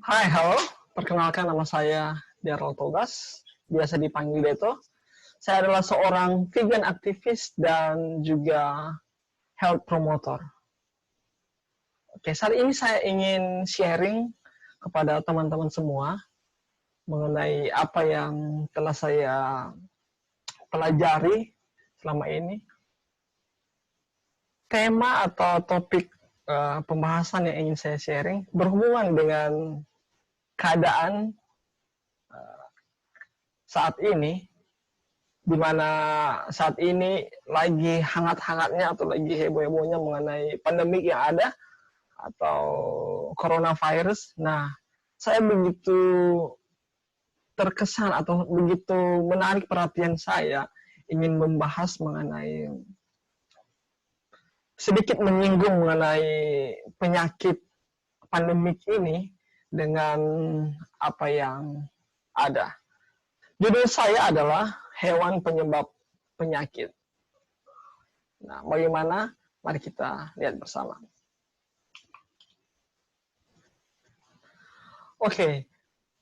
Hai, halo. Perkenalkan nama saya Darul Togas, biasa dipanggil Deto. Saya adalah seorang vegan aktivis dan juga health promoter. Oke, saat ini saya ingin sharing kepada teman-teman semua mengenai apa yang telah saya pelajari selama ini. Tema atau topik pembahasan yang ingin saya sharing berhubungan dengan keadaan saat ini, di mana saat ini lagi hangat-hangatnya atau lagi heboh-hebohnya mengenai pandemik yang ada atau coronavirus. Nah, saya begitu terkesan atau begitu menarik perhatian saya ingin membahas mengenai sedikit menyinggung mengenai penyakit pandemik ini dengan apa yang ada. Judul saya adalah hewan penyebab penyakit. Nah, bagaimana? Mari kita lihat bersama. Oke,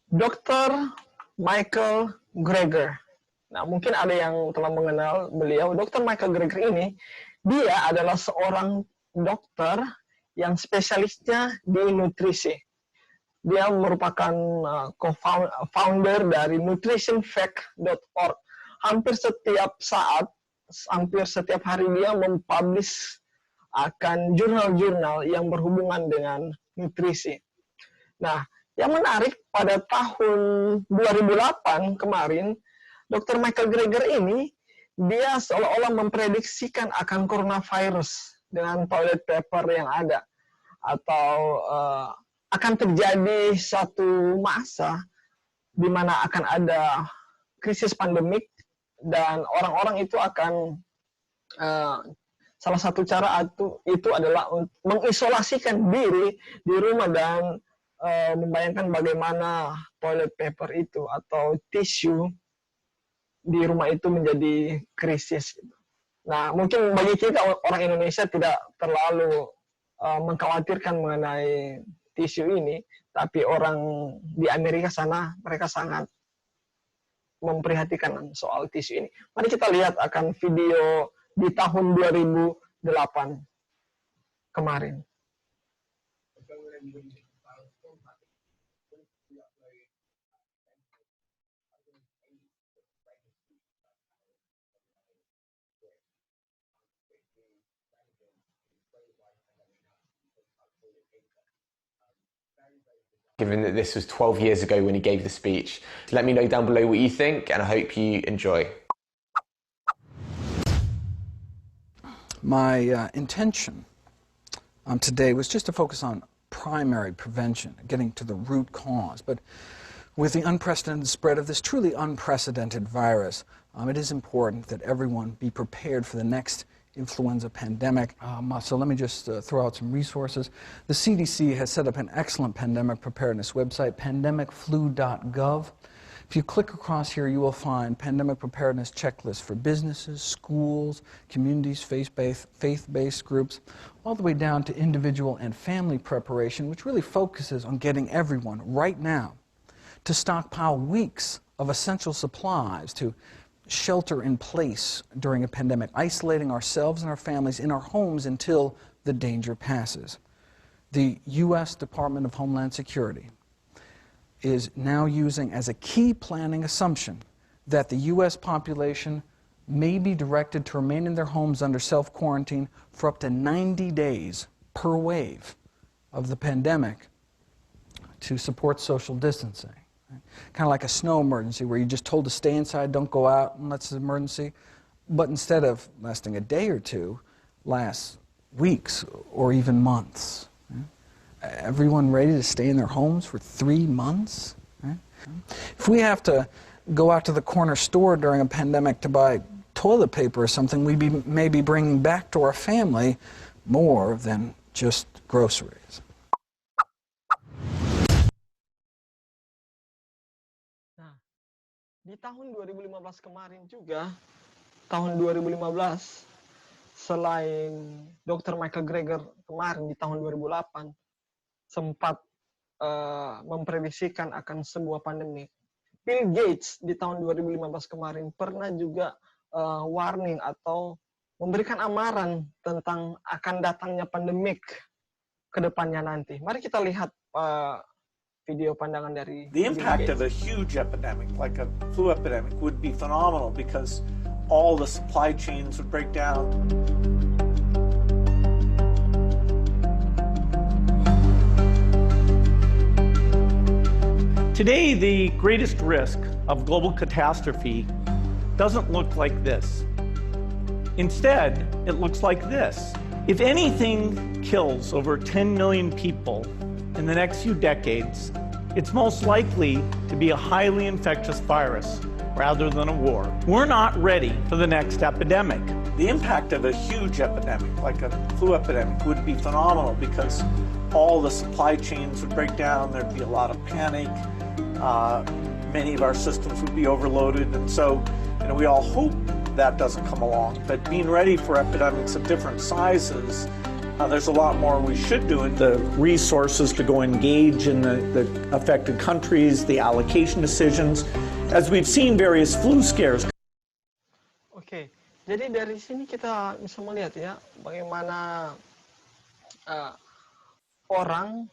Dr. Michael Greger. Nah, mungkin ada yang telah mengenal beliau. Dr. Michael Greger ini, dia adalah seorang dokter yang spesialisnya di nutrisi. Dia merupakan co-founder dari nutritionfact.org. Hampir setiap hari dia mempublish akan jurnal-jurnal yang berhubungan dengan nutrisi. Nah, yang menarik pada tahun 2008 kemarin, Dr. Michael Greger ini, dia seolah-olah memprediksikan akan coronavirus dengan toilet paper yang ada. Atau akan terjadi satu masa di mana akan ada krisis pandemik dan orang-orang itu akan salah satu cara itu adalah mengisolasikan diri di rumah dan membayangkan bagaimana toilet paper itu atau tisu di rumah itu menjadi krisis. Nah, mungkin bagi kita orang Indonesia tidak terlalu mengkhawatirkan mengenai tisu ini, tapi orang di Amerika sana mereka sangat memperhatikan soal tisu ini. Mari kita lihat akan video di tahun 2008 kemarin. Given that this was 12 years ago when he gave the speech. Let me know down below what you think, and I hope you enjoy. My intention today was just to focus on primary prevention, getting to the root cause. But with the unprecedented spread of this truly unprecedented virus, it is important that everyone be prepared for the next influenza pandemic. So let me just throw out some resources. The CDC has set up an excellent pandemic preparedness website, pandemicflu.gov. If you click across here, you will find pandemic preparedness checklists for businesses, schools, communities, faith-based groups, all the way down to individual and family preparation, which really focuses on getting everyone right now to stockpile weeks of essential supplies to shelter in place during a pandemic, isolating ourselves and our families in our homes until the danger passes. The U.S. Department of Homeland Security is now using as a key planning assumption that the U.S. population may be directed to remain in their homes under self-quarantine for up to 90 days per wave of the pandemic to support social distancing. Kind of like a snow emergency where you're just told to stay inside, don't go out unless it's an emergency. But instead of lasting a day or two, lasts weeks or even months. Everyone ready to stay in their homes for 3 months? If we have to go out to the corner store during a pandemic to buy toilet paper or something, we may be bringing back to our family more than just groceries. Di tahun 2015 kemarin juga, tahun 2015, selain Dr. Michael Greger kemarin di tahun 2008, sempat memprediksikan akan sebuah pandemi. Bill Gates di tahun 2015 kemarin pernah juga warning atau memberikan amaran tentang akan datangnya pandemik ke depannya nanti. Mari kita lihat video pandangan dari The Bill impact Gates. of a huge epidemic, like a flu epidemic, would be phenomenal because all the supply chains would break down. Today, the greatest risk of global catastrophe doesn't look like this. Instead, it looks like this. If anything kills over 10 million people in the next few decades, it's most likely to be a highly infectious virus rather than a war. We're not ready for the next epidemic. The impact of a huge epidemic, like a flu epidemic, would be phenomenal because all the supply chains would break down, there'd be a lot of panic, many of our systems would be overloaded, and so we all hope that doesn't come along. But being ready for epidemics of different sizes, there's a lot more we should do. The resources to go engage in the affected countries, the allocation decisions, as we've seen various flu scares. Oke, jadi dari sini kita bisa melihat ya bagaimana orang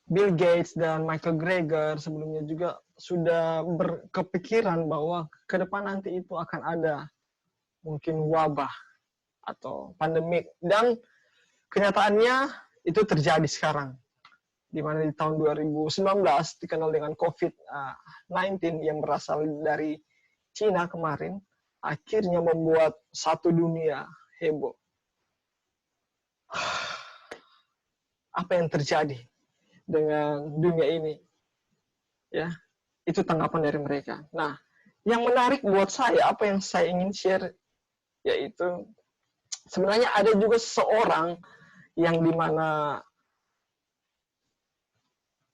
Bill Gates dan Michael Greger sebelumnya juga sudah berkepikiran bahwa ke depan nanti itu akan ada mungkin wabah atau pandemik, dan kenyataannya itu terjadi sekarang, di mana di tahun 2019 dikenal dengan COVID-19 yang berasal dari Cina kemarin, akhirnya membuat satu dunia heboh. Apa yang terjadi dengan dunia ini? Ya, itu tanggapan dari mereka. Nah, yang menarik buat saya, apa yang saya ingin share, yaitu sebenarnya ada juga seorang yang dimana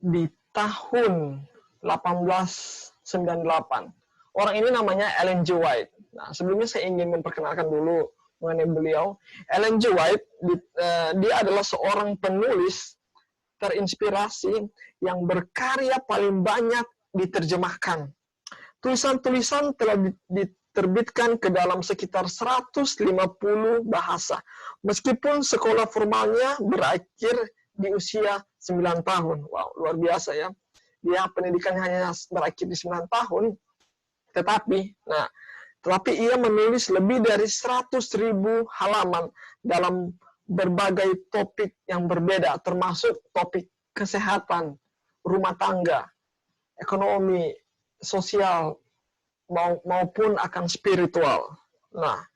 di tahun 1898, orang ini namanya Ellen G. White. Nah, sebelumnya saya ingin memperkenalkan dulu mengenai beliau. Ellen G. White, dia adalah seorang penulis terinspirasi yang berkarya paling banyak diterjemahkan. Tulisan-tulisan telah diterbitkan ke dalam sekitar 150 bahasa. Meskipun sekolah formalnya berakhir di usia 9 tahun. Wow, luar biasa ya. Dia pendidikannya hanya berakhir di 9 tahun, tetapi ia menulis lebih dari 100.000 halaman dalam berbagai topik yang berbeda, termasuk topik kesehatan, rumah tangga, ekonomi, sosial, maupun akan spiritual. Nah,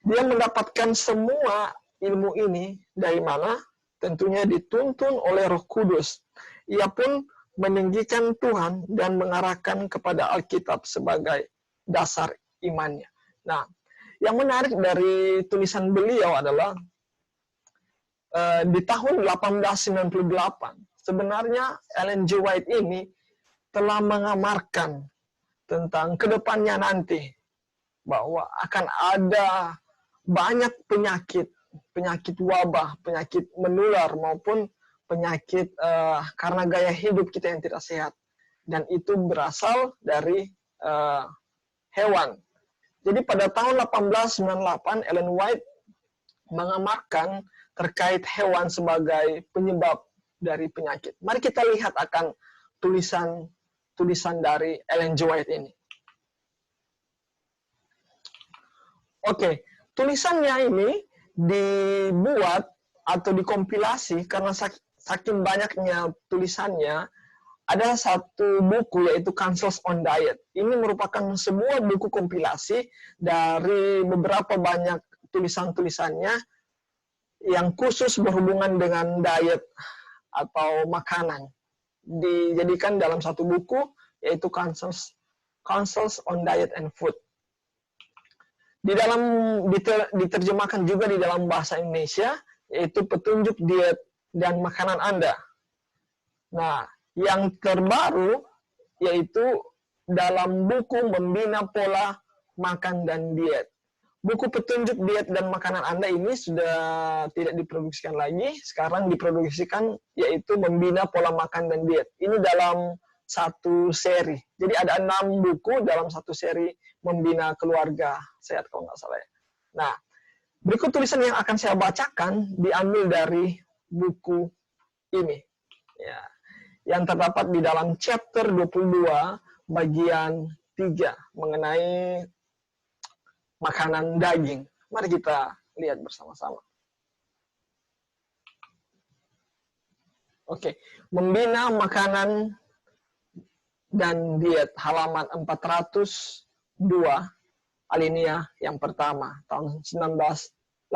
dia mendapatkan semua ilmu ini dari mana? Tentunya dituntun oleh Roh Kudus. Ia pun meninggikan Tuhan dan mengarahkan kepada Alkitab sebagai dasar imannya. Nah, yang menarik dari tulisan beliau adalah di tahun 1898, sebenarnya Ellen G. White ini telah mengamarkan tentang kedepannya nanti, bahwa akan ada banyak penyakit wabah, penyakit menular, maupun penyakit karena gaya hidup kita yang tidak sehat. Dan itu berasal dari hewan. Jadi pada tahun 1898, Ellen White mengamarkan terkait hewan sebagai penyebab dari penyakit. Mari kita lihat akan tulisan dari Ellen G. White ini. Oke, tulisannya ini dibuat atau dikompilasi karena saking banyaknya tulisannya. Ada satu buku yaitu Counsels on Diet. Ini merupakan sebuah buku kompilasi dari beberapa banyak tulisan-tulisannya yang khusus berhubungan dengan diet atau makanan. Dijadikan dalam satu buku yaitu Counsels on Diet and Food. Diterjemahkan juga di dalam bahasa Indonesia, yaitu Petunjuk Diet dan Makanan Anda. Nah, yang terbaru yaitu dalam buku Membina Pola Makan dan Diet. buku petunjuk diet dan makanan Anda ini sudah tidak diproduksikan lagi. Sekarang diproduksikan yaitu Membina Pola Makan dan Diet. Ini dalam satu seri. Jadi ada 6 buku dalam satu seri Membina Keluarga Sehat kalau nggak salah ya. Nah, berikut tulisan yang akan saya bacakan diambil dari buku ini. Ya, yang terdapat di dalam chapter 22 bagian 3 mengenai makanan daging. Mari kita lihat bersama-sama. Oke, Membina Makanan dan Diet halaman 402 alinea yang pertama tahun 1898.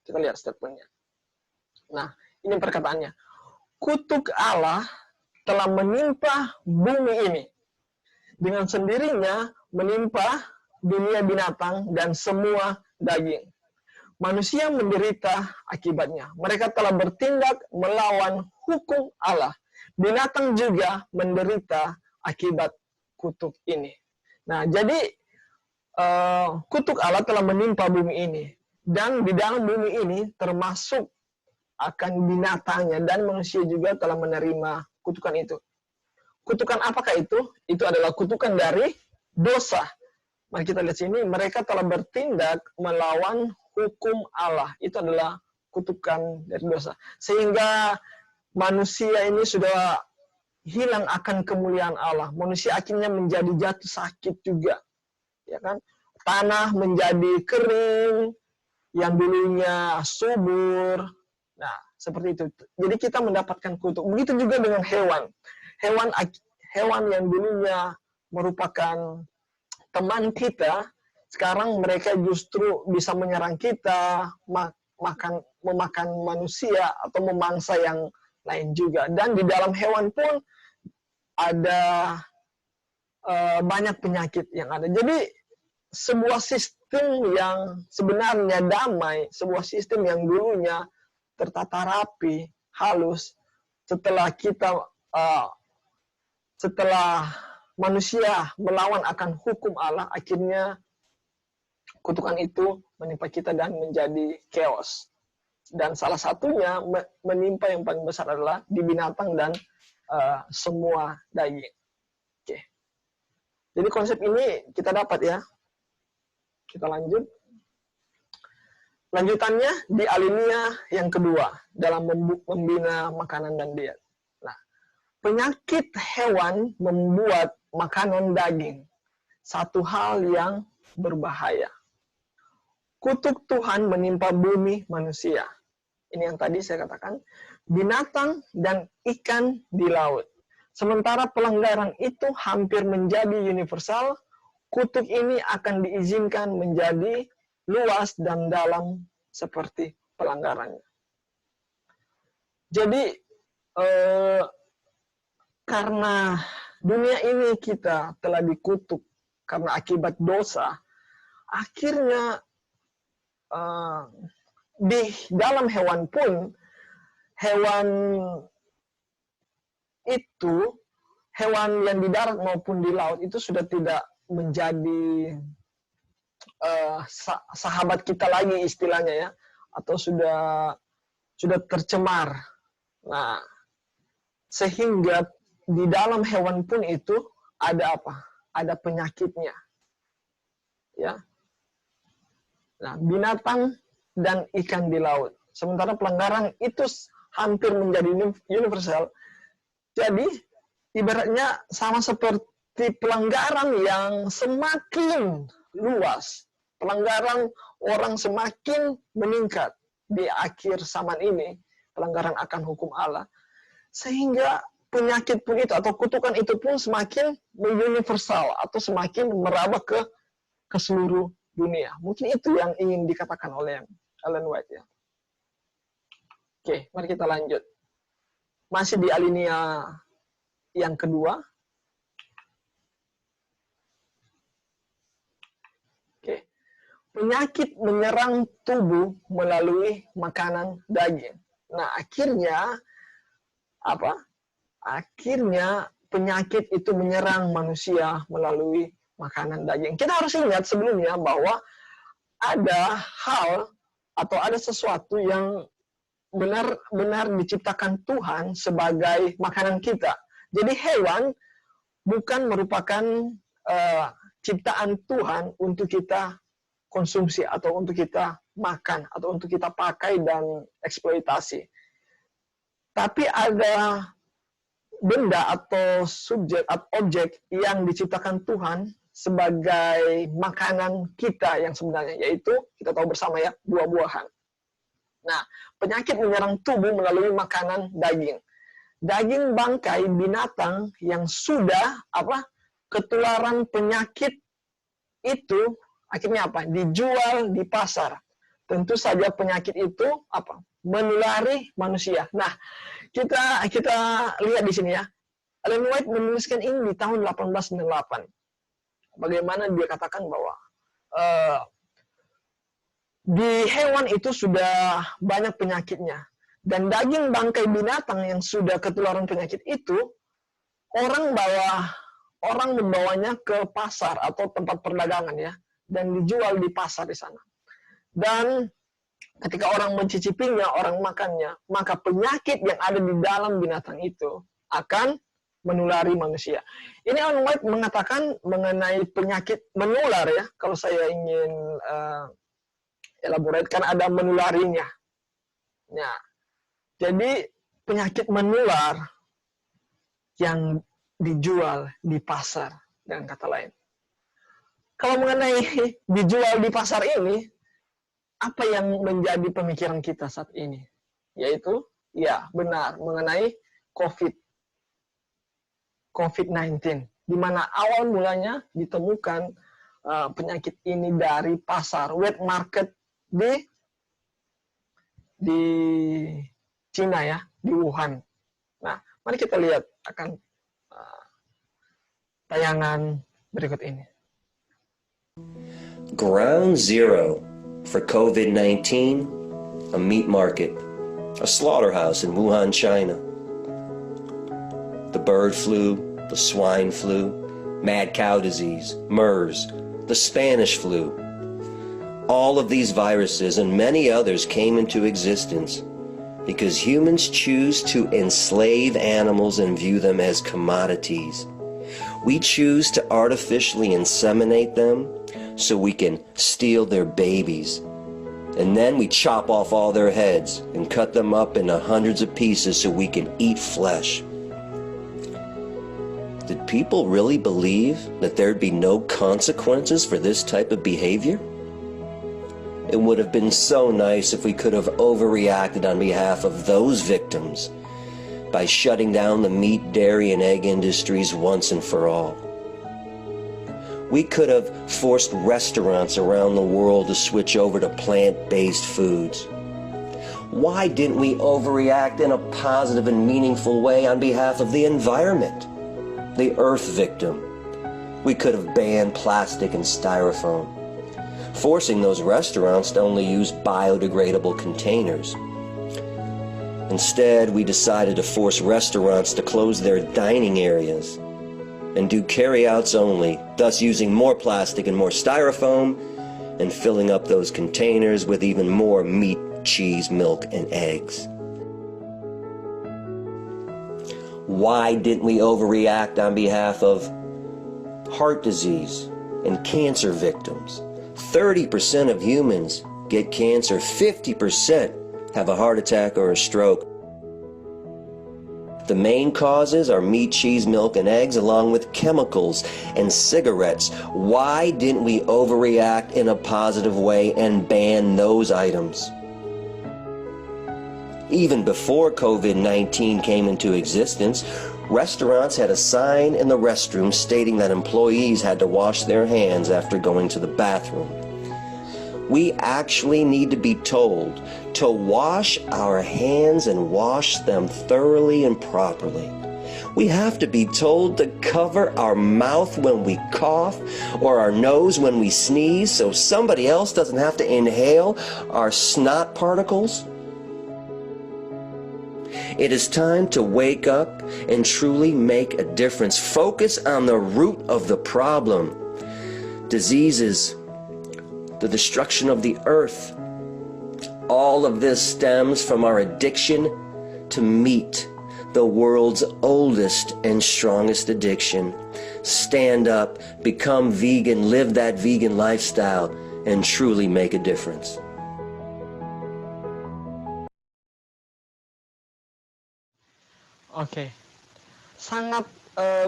Kita lihat statementnya. Nah, ini perkataannya. Kutuk Allah telah menimpa bumi ini. Dengan sendirinya menimpa dunia binatang dan semua daging. Manusia menderita akibatnya. Mereka telah bertindak melawan hukum Allah. Binatang juga menderita akibat kutuk ini. Nah, jadi kutuk Allah telah menimpa bumi ini. Dan di dalam bumi ini termasuk akan binatangnya dan manusia juga telah menerima kutukan itu. Kutukan apakah itu? Itu adalah kutukan dari dosa. Mari kita lihat sini, mereka telah bertindak melawan hukum Allah. Itu adalah kutukan dari dosa. Sehingga manusia ini sudah hilang akan kemuliaan Allah. Manusia akhirnya menjadi jatuh sakit juga. Ya kan? Tanah menjadi kering, yang dulunya subur. Nah, seperti itu. Jadi kita mendapatkan kutuk. Begitu juga dengan hewan. Hewan yang dulunya merupakan teman kita, sekarang mereka justru bisa menyerang kita, memakan manusia atau memangsa yang lain juga. Dan di dalam hewan pun ada banyak penyakit yang ada. Jadi sebuah sistem yang sebenarnya damai, sebuah sistem yang dulunya tertata rapi, halus, setelah manusia melawan akan hukum Allah, akhirnya kutukan itu menimpa kita dan menjadi chaos. Dan salah satunya menimpa yang paling besar adalah di binatang dan semua daging. Oke. Jadi konsep ini kita dapat ya. Kita lanjut. Lanjutannya di alinea yang kedua dalam membina makanan dan diet. Nah, penyakit hewan membuat makanan daging satu hal yang berbahaya. Kutuk Tuhan menimpa bumi manusia. Ini yang tadi saya katakan, binatang dan ikan di laut. Sementara pelanggaran itu hampir menjadi universal, kutuk ini akan diizinkan menjadi luas dan dalam seperti pelanggarannya. Jadi, karena dunia ini kita telah dikutuk karena akibat dosa, akhirnya di dalam hewan pun, hewan itu, hewan yang di darat maupun di laut itu sudah tidak menjadi sahabat kita lagi istilahnya ya, atau sudah tercemar. Nah, sehingga di dalam hewan pun itu ada apa? Ada penyakitnya. Ya. Nah, binatang dan ikan di laut. Sementara pelanggaran itu hampir menjadi universal. Jadi, ibaratnya sama seperti pelanggaran yang semakin luas. Pelanggaran orang semakin meningkat di akhir zaman ini. Pelanggaran akan hukum Allah. Sehingga penyakit pun itu atau kutukan itu pun semakin universal atau semakin meraba ke seluruh dunia. Mungkin itu yang ingin dikatakan oleh Ellen White ya. Oke, mari kita lanjut. Masih di alinea yang kedua. Oke. Penyakit menyerang tubuh melalui makanan daging. Nah, akhirnya apa? Akhirnya penyakit itu menyerang manusia melalui makanan daging. Kita harus ingat sebelumnya bahwa ada hal atau ada sesuatu yang benar-benar diciptakan Tuhan sebagai makanan kita. Jadi hewan bukan merupakan ciptaan Tuhan untuk kita konsumsi atau untuk kita makan atau untuk kita pakai dan eksploitasi. Tapi ada benda atau subjek atau objek yang diciptakan Tuhan sebagai makanan kita yang sebenarnya, yaitu kita tahu bersama ya, buah-buahan. Nah, penyakit menyerang tubuh melalui makanan daging. Daging bangkai binatang yang sudah ketularan penyakit itu akhirnya dijual di pasar. Tentu saja penyakit itu menulari manusia. Nah, kita lihat di sini ya. Ellen White menuliskan ini di tahun 1898. Bagaimana dia katakan bahwa di hewan itu sudah banyak penyakitnya. Dan daging bangkai binatang yang sudah ketularan penyakit itu, orang membawanya ke pasar atau tempat perdagangan ya, dan dijual di pasar di sana. Dan ketika orang mencicipinya, orang makannya, maka penyakit yang ada di dalam binatang itu akan menulari manusia. Ini Ellen White mengatakan mengenai penyakit menular ya, kalau saya ingin elaborate, kan ada menularinya. Ya. Jadi penyakit menular yang dijual di pasar, dengan kata lain. Kalau mengenai dijual di pasar ini, apa yang menjadi pemikiran kita saat ini? Yaitu, ya benar, mengenai COVID-19, di mana awal mulanya ditemukan penyakit ini dari pasar, wet market di Cina ya, di Wuhan. Nah, mari kita lihat akan tayangan berikut ini. Ground zero for COVID-19, a meat market, a slaughterhouse in Wuhan, China. The bird flu, the swine flu, mad cow disease, MERS, the Spanish flu. All of these viruses and many others came into existence because humans choose to enslave animals and view them as commodities. We choose to artificially inseminate them so we can steal their babies. And then we chop off all their heads and cut them up into hundreds of pieces so we can eat flesh. Did people really believe that there'd be no consequences for this type of behavior? It would have been so nice if we could have overreacted on behalf of those victims by shutting down the meat, dairy, and egg industries once and for all. We could have forced restaurants around the world to switch over to plant-based foods. Why didn't we overreact in a positive and meaningful way on behalf of the environment, the earth victim? We could have banned plastic and styrofoam, forcing those restaurants to only use biodegradable containers. Instead, we decided to force restaurants to close their dining areas and do carry-outs only, thus using more plastic and more styrofoam and filling up those containers with even more meat, cheese, milk, and eggs. Why didn't we overreact on behalf of heart disease and cancer victims? 30% of humans get cancer, 50% have a heart attack or a stroke. The main causes are meat, cheese, milk, and eggs, along with chemicals and cigarettes. Why didn't we overreact in a positive way and ban those items? Even before COVID-19 came into existence, restaurants had a sign in the restroom stating that employees had to wash their hands after going to the bathroom. We actually need to be told to wash our hands and wash them thoroughly and properly. We have to be told to cover our mouth when we cough or our nose when we sneeze so somebody else doesn't have to inhale our snot particles. It is time to wake up and truly make a difference. Focus on the root of the problem. diseases, the destruction of the earth. All of this stems from our addiction to meat, the world's oldest and strongest addiction. Stand up, become vegan, live that vegan lifestyle, and truly make a difference. Oke, sangat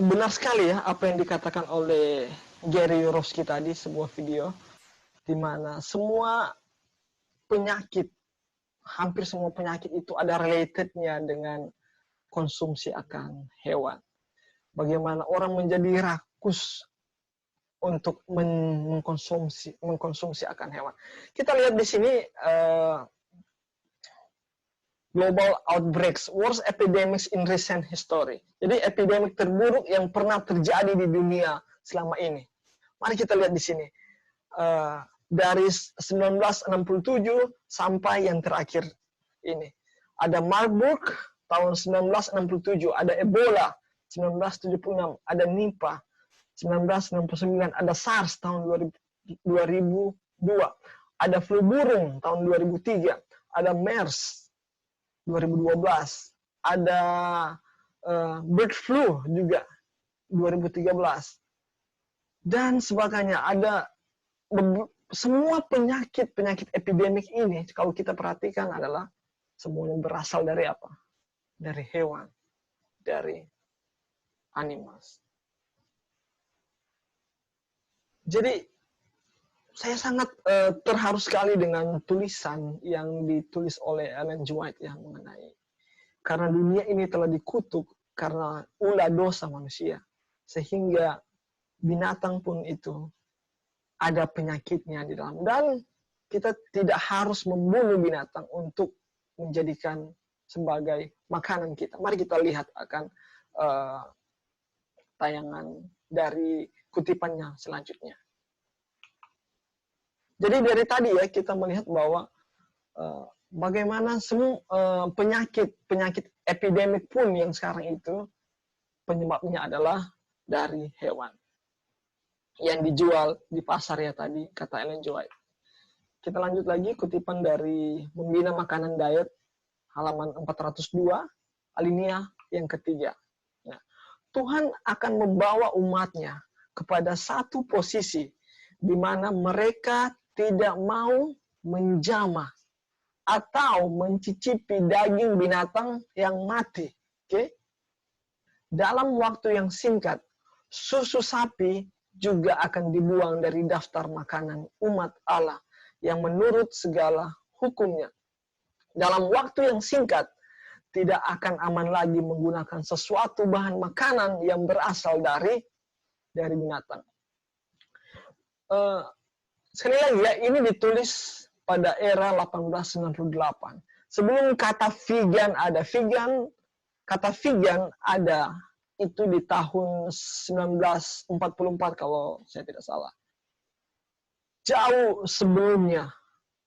benar sekali ya apa yang dikatakan oleh Gary Yourofsky tadi, sebuah video di mana semua penyakit, hampir semua penyakit itu ada relatednya dengan konsumsi akan hewan. Bagaimana orang menjadi rakus untuk mengkonsumsi akan hewan. Kita lihat di sini global outbreaks, worst epidemics in recent history. Jadi epidemik terburuk yang pernah terjadi di dunia selama ini. Mari kita lihat di sini. Dari 1967 sampai yang terakhir ini. Ada Marburg tahun 1967, ada Ebola 1976, ada Nipah 1969, ada SARS tahun 2002, ada flu burung tahun 2003, ada MERS 2012, ada bird flu juga 2013, dan sebagainya. Ada semua penyakit epidemik ini, kalau kita perhatikan, adalah semuanya berasal dari apa? Dari hewan, dari animals. Jadi saya sangat terharu sekali dengan tulisan yang ditulis oleh Ellen G. White yang mengenai karena dunia ini telah dikutuk karena ulah dosa manusia, sehingga binatang pun itu ada penyakitnya di dalam, dan kita tidak harus membunuh binatang untuk menjadikan sebagai makanan kita. Mari kita lihat akan tayangan dari kutipannya selanjutnya. Jadi dari tadi ya kita melihat bahwa bagaimana semua penyakit epidemik pun yang sekarang itu penyebabnya adalah dari hewan yang dijual di pasar ya tadi, kata Ellen G. White. Kita lanjut lagi kutipan dari Membina Makanan Diet halaman 402 alinea yang ketiga. Nah, Tuhan akan membawa umatnya kepada satu posisi di mana mereka tidak mau menjamah atau mencicipi daging binatang yang mati. Oke? Dalam waktu yang singkat, susu sapi juga akan dibuang dari daftar makanan umat Allah yang menurut segala hukumnya. Dalam waktu yang singkat, tidak akan aman lagi menggunakan sesuatu bahan makanan yang berasal dari binatang. Sekali lagi ya, ini ditulis pada era 1898. Sebelum kata vegan ada. Kata vegan ada itu di tahun 1944 kalau saya tidak salah. Jauh sebelumnya,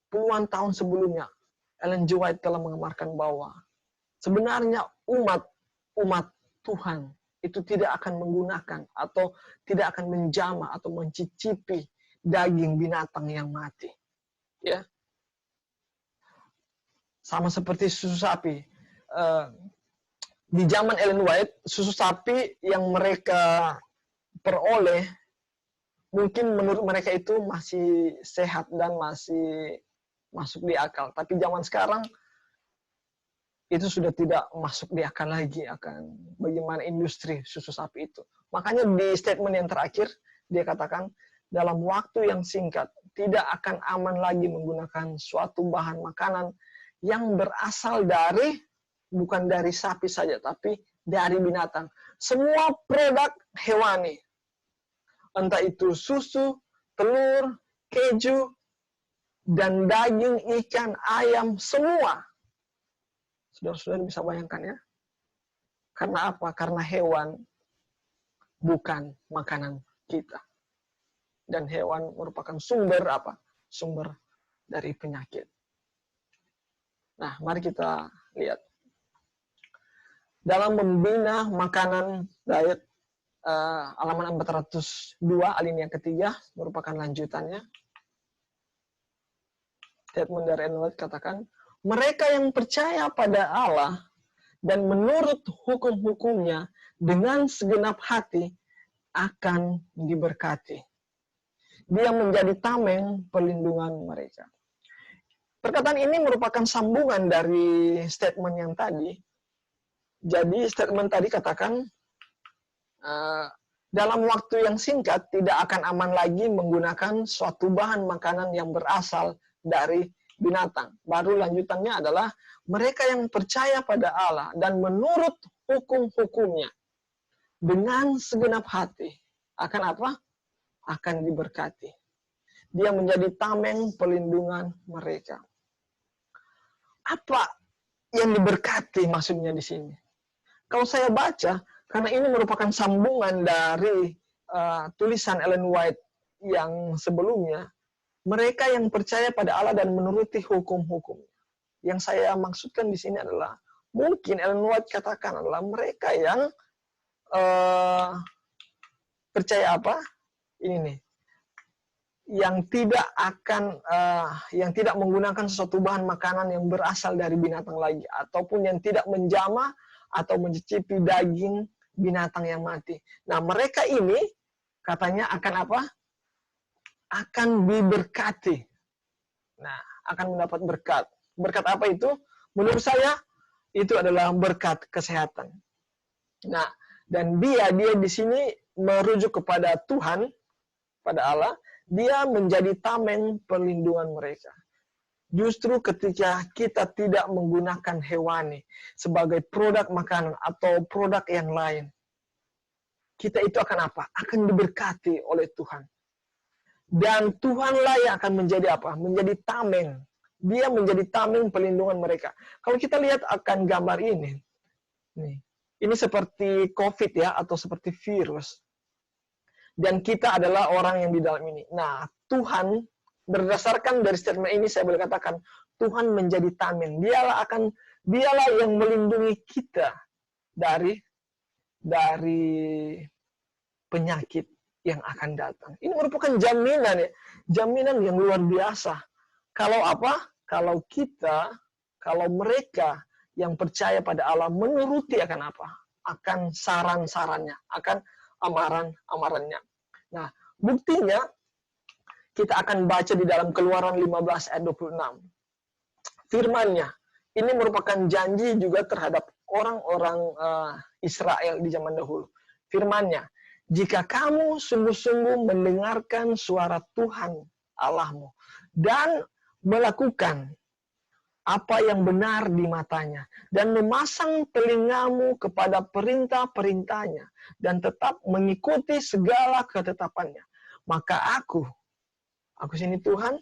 puluhan tahun sebelumnya, Ellen G. White telah mengamarkan bahwa sebenarnya umat Tuhan itu tidak akan menggunakan atau tidak akan menjamah atau mencicipi daging binatang yang mati. Ya. Sama seperti susu sapi. Di zaman Ellen White, susu sapi yang mereka peroleh mungkin menurut mereka itu masih sehat dan masih masuk di akal. Tapi zaman sekarang itu sudah tidak masuk di akal lagi akan bagaimana industri susu sapi itu. Makanya di statement yang terakhir dia katakan, dalam waktu yang singkat tidak akan aman lagi menggunakan suatu bahan makanan yang berasal dari, bukan dari sapi saja, tapi dari binatang. Semua produk hewani, entah itu susu, telur, keju, dan daging, ikan, ayam, semua. Saudara-saudara bisa bayangkan ya. Karena apa? Karena hewan bukan makanan kita. Dan hewan merupakan sumber apa? Sumber dari penyakit. Nah, mari kita lihat. Dalam membina makanan diet, halaman 402 alinea ketiga merupakan lanjutannya. Statement dari Ellen White katakan, mereka yang percaya pada Allah dan menurut hukum-hukumnya dengan segenap hati akan diberkati. Dia menjadi tameng perlindungan mereka. Perkataan ini merupakan sambungan dari statement yang tadi. Jadi statement tadi katakan, dalam waktu yang singkat tidak akan aman lagi menggunakan suatu bahan makanan yang berasal dari binatang. Baru lanjutannya adalah mereka yang percaya pada Allah dan menurut hukum-hukumnya dengan segenap hati akan apa? Akan diberkati. Dia menjadi tameng perlindungan mereka. Apa yang diberkati maksudnya di sini? Kalau saya baca, karena ini merupakan sambungan dari tulisan Ellen White yang sebelumnya, mereka yang percaya pada Allah dan menuruti hukum-hukumnya. Yang saya maksudkan di sini adalah, mungkin Ellen White katakan adalah mereka yang percaya apa? Ini nih, yang tidak menggunakan sesuatu bahan makanan yang berasal dari binatang lagi, ataupun yang tidak menjamah atau mencicipi daging binatang yang mati. Nah, mereka ini katanya akan apa? Akan diberkati. Nah, akan mendapat berkat. Berkat apa itu? Menurut saya itu adalah berkat kesehatan. Nah, dan dia di sini merujuk kepada Tuhan, pada Allah, dia menjadi tameng perlindungan mereka. Justru ketika kita tidak menggunakan hewani sebagai produk makanan atau produk yang lain, kita itu akan apa? Akan diberkati oleh Tuhan. Dan Tuhanlah yang akan menjadi apa? Menjadi tameng. Dia menjadi tameng perlindungan mereka. Kalau kita lihat akan gambar ini, ini seperti COVID ya, atau seperti virus. Dan kita adalah orang yang di dalam ini. Nah, Tuhan, berdasarkan dari statement ini, saya boleh katakan, Tuhan menjadi tameng. Dialah yang melindungi kita dari penyakit yang akan datang. Ini merupakan jaminan ya, jaminan yang luar biasa. Kalau apa? Kalau mereka yang percaya pada Allah menuruti akan apa? Akan saran-sarannya, akan amaran-amarannya. Nah, buktinya kita akan baca di dalam Keluaran 15 ayat 26. Firman-Nya, ini merupakan janji juga terhadap orang-orang Israel di zaman dahulu. Firman-Nya, jika kamu sungguh-sungguh mendengarkan suara Tuhan Allahmu dan melakukan apa yang benar di matanya, dan memasang telingamu kepada perintah-perintahnya, dan tetap mengikuti segala ketetapannya, maka aku sini Tuhan,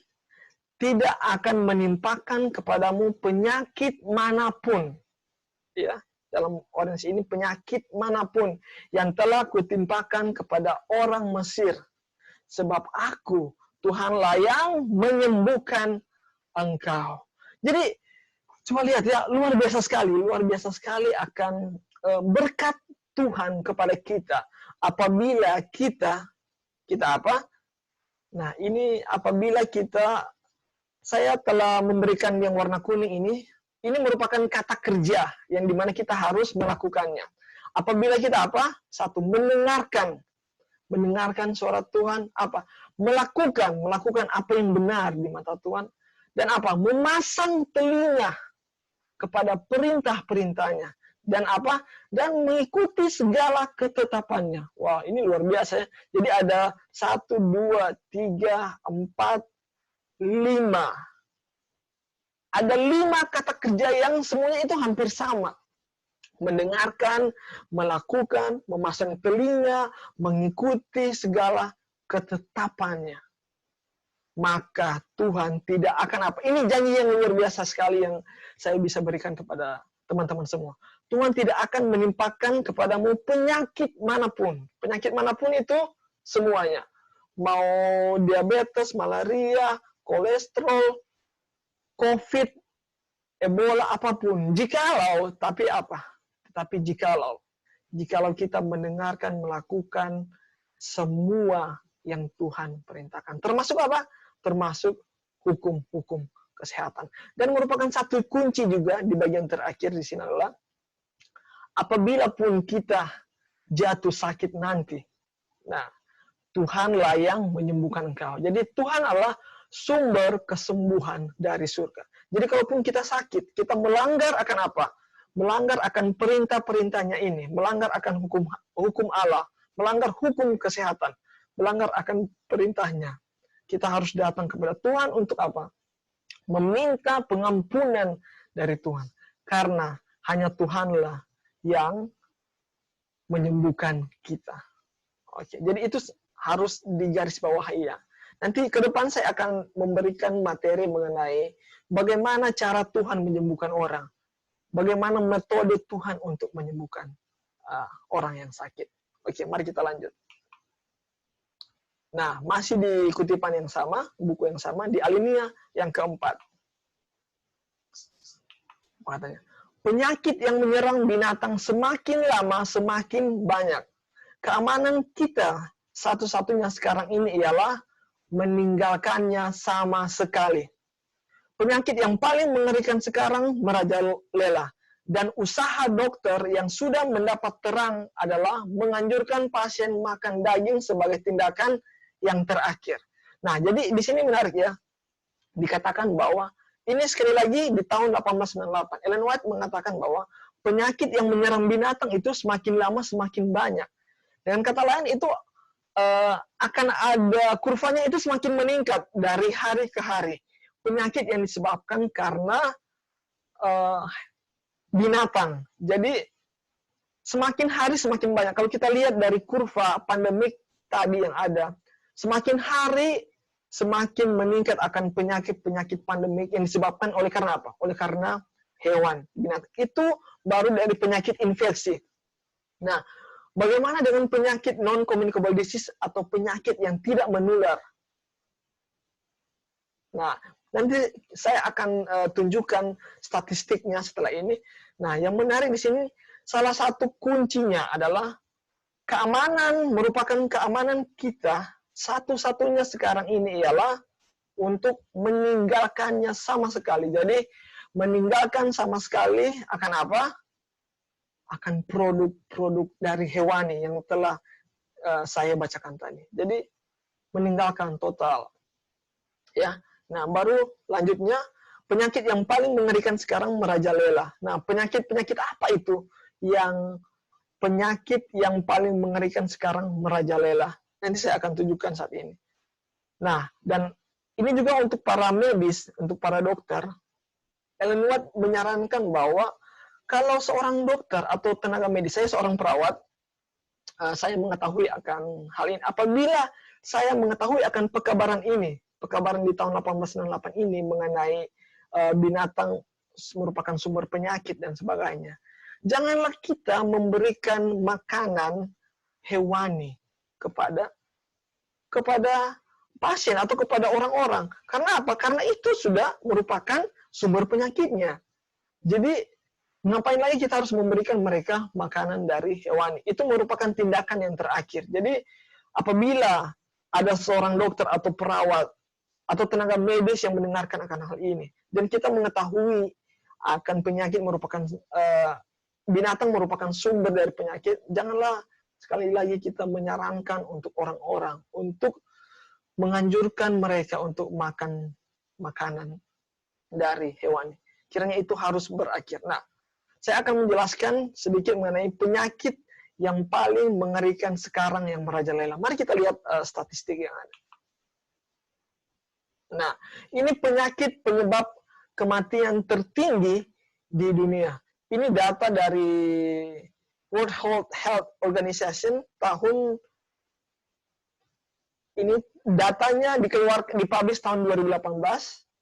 tidak akan menimpakan kepadamu penyakit manapun. Ya, dalam ordensi ini penyakit manapun yang telah kutimpakan kepada orang Mesir. Sebab aku, Tuhanlah yang menyembuhkan engkau. Jadi, coba lihat ya, luar biasa sekali akan berkat Tuhan kepada kita. Apabila kita apa? Nah, ini apabila saya telah memberikan yang warna kuning ini merupakan kata kerja yang dimana kita harus melakukannya. Apabila kita apa? Satu, mendengarkan suara Tuhan, apa? Melakukan apa yang benar di mata Tuhan, dan apa? Memasang telinga kepada perintah-perintahnya, dan apa? Dan mengikuti segala ketetapannya. Wah, ini luar biasa ya. Jadi ada 1, 2, 3, 4, 5. Ada 5 kata kerja yang semuanya itu hampir sama. Mendengarkan, melakukan, memasang telinga, mengikuti segala ketetapannya. Maka Tuhan tidak akan apa. Ini janji yang luar biasa sekali yang saya bisa berikan kepada teman-teman semua. Tuhan tidak akan menimpakan kepadamu penyakit manapun. Penyakit manapun itu semuanya. Mau diabetes, malaria, kolesterol, COVID, Ebola, apapun. Jikalau, tapi apa? Tapi jikalau jikalau kita mendengarkan, melakukan semua yang Tuhan perintahkan. Termasuk apa? Termasuk hukum-hukum kesehatan. Dan merupakan satu kunci juga di bagian terakhir di sini adalah apabila pun kita jatuh sakit nanti, nah Tuhanlah yang menyembuhkan engkau. Jadi Tuhan adalah sumber kesembuhan dari surga. Jadi kalaupun kita sakit, kita melanggar akan apa? Melanggar akan perintah-perintahnya ini, melanggar akan hukum Allah, melanggar hukum kesehatan, melanggar akan perintahnya. Kita harus datang kepada Tuhan untuk apa? Meminta pengampunan dari Tuhan. Karena hanya Tuhanlah yang menyembuhkan kita. Oke, jadi itu harus digarisbawahi ya. Nanti ke depan saya akan memberikan materi mengenai bagaimana cara Tuhan menyembuhkan orang. Bagaimana metode Tuhan untuk menyembuhkan orang yang sakit. Oke, mari kita lanjut. Nah, masih di kutipan yang sama, buku yang sama, di alinea yang keempat. Katanya, penyakit yang menyerang binatang semakin lama semakin banyak. Keamanan kita satu-satunya sekarang ini ialah meninggalkannya sama sekali. Penyakit yang paling mengerikan sekarang merajalela. Dan usaha dokter yang sudah mendapat terang adalah menganjurkan pasien makan daging sebagai tindakan yang terakhir. Nah, jadi di sini menarik ya. Dikatakan bahwa ini sekali lagi di tahun 1898. Ellen White mengatakan bahwa penyakit yang menyerang binatang itu semakin lama semakin banyak. Dengan kata lain itu akan ada kurvanya itu semakin meningkat dari hari ke hari. Penyakit yang disebabkan karena binatang. Jadi semakin hari semakin banyak. Kalau kita lihat dari kurva pandemik tadi yang ada, semakin hari semakin meningkat akan penyakit-penyakit pandemik yang disebabkan oleh karena apa? Oleh karena hewan, binatang. Itu baru dari penyakit infeksi. Nah, bagaimana dengan penyakit non-communicable disease atau penyakit yang tidak menular? Nah, nanti saya akan tunjukkan statistiknya setelah ini. Nah, yang menarik di sini, salah satu kuncinya adalah keamanan, merupakan keamanan kita. Satu-satunya sekarang ini ialah untuk meninggalkannya sama sekali. Jadi, meninggalkan sama sekali akan apa? Akan produk-produk dari hewani yang telah saya bacakan tadi. Jadi, meninggalkan total. Ya. Nah, baru lanjutnya, penyakit yang paling mengerikan sekarang merajalela. Nah, penyakit-penyakit apa itu yang penyakit yang paling mengerikan sekarang merajalela? Nanti saya akan tunjukkan saat ini. Nah, dan ini juga untuk para medis, untuk para dokter. Ellen White menyarankan bahwa kalau seorang dokter atau tenaga medis, saya seorang perawat, saya mengetahui akan hal ini. Apabila saya mengetahui akan pekabaran ini, pekabaran di tahun 1898 ini mengenai binatang merupakan sumber penyakit dan sebagainya. Janganlah kita memberikan makanan hewani kepada pasien atau kepada orang-orang. Karena apa? Karena itu sudah merupakan sumber penyakitnya. Jadi, ngapain lagi kita harus memberikan mereka makanan dari hewani? Itu merupakan tindakan yang terakhir. Jadi, apabila ada seorang dokter atau perawat atau tenaga medis yang mendengarkan akan hal ini, dan kita mengetahui akan penyakit merupakan binatang merupakan sumber dari penyakit, janganlah sekali lagi kita menyarankan untuk orang-orang untuk menganjurkan mereka untuk makan makanan dari hewan. Kiranya itu harus berakhir. Nah, saya akan menjelaskan sedikit mengenai penyakit yang paling mengerikan sekarang yang merajalela. Mari kita lihat statistik yang ada. Nah, ini penyakit penyebab kematian tertinggi di dunia. Ini data dari World Health Organization tahun ini, datanya dipublish tahun 2018,